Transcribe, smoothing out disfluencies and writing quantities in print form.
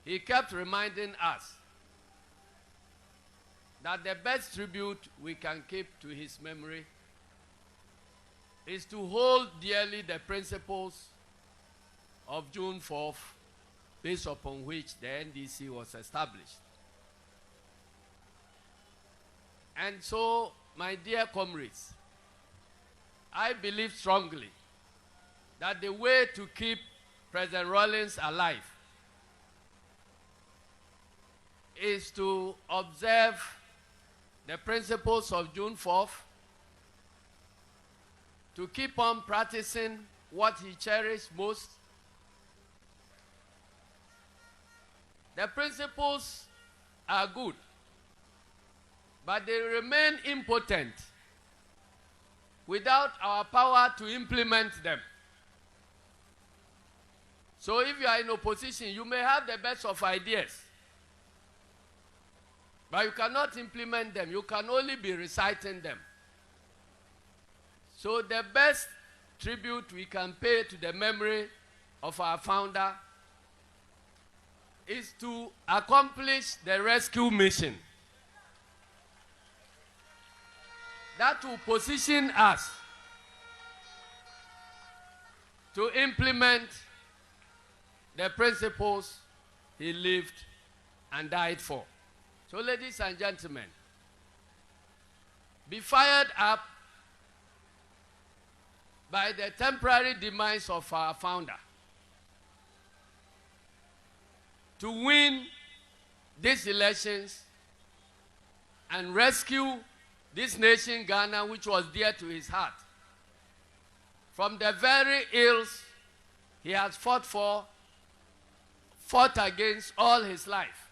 he kept reminding us that the best tribute we can keep to his memory is to hold dearly the principles of June 4th, based upon which the NDC was established. And so, my dear comrades, I believe strongly that the way to keep President Rawlings alive is to observe the principles of June 4th, to keep on practicing what he cherished most. The principles are good, but they remain impotent without our power to implement them. So if you are in opposition, you may have the best of ideas, but you cannot implement them. You can only be reciting them. So the best tribute we can pay to the memory of our founder is to accomplish the rescue mission. That will position us to implement the principles he lived and died for. So, ladies and gentlemen, be fired up by the temporary demise of our founder to win these elections and rescue this nation, Ghana, which was dear to his heart, from the very ills he has fought against all his life.